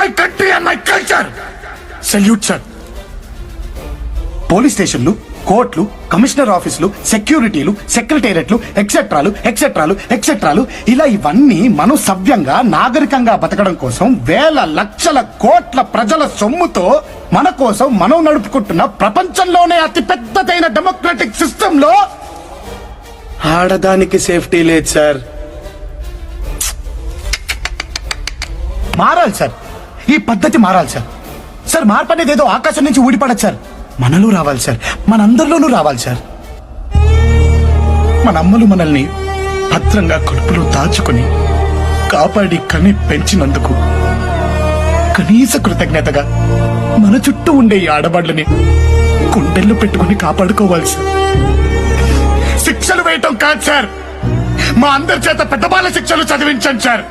My country and my culture. Salute sir. Police స్టేషన్లు, కోర్టులు, commissioner ఆఫీసులు, సెక్యూరిటీలు, సెక్రటేరియట్లు, ఎక్సెట్రాలు ఇలా ఇవన్నీ మనం సవ్యంగా నాగరికంగా బతకడం కోసం వేల లక్షల కోట్ల ప్రజల సొమ్ముతో మన కోసం మనం నడుపుకుంటున్న ప్రపంచంలోనే అతి పెద్దదైన డెమోక్రటిక్ సిస్టమ్ లో ఆడదానికి సేఫ్టీ లేదు సార్. మారాలి సార్, ఈ పద్ధతి మారాలి సార్. సార్ మార్పు అనేది ఏదో ఆకాశం నుంచి ఊడిపడదు సార్, మనలో రావాలి సార్, మనందరిలోనూ రావాలి సార్. మన అమ్మలు మనల్ని భద్రంగా కడుపులో దాచుకుని కాపాడి కని పెంచినందుకు కనీస కృతజ్ఞతగా మన చుట్టూ ఉండే ఈ ఆడవాళ్ళని గుండెల్లో పెట్టుకుని కాపాడుకోవాలి సార్. శిక్షలు వేయటం కాదు సార్, మా అందరి చేత పెద్ద బాల శిక్షలు చదివించండి సార్.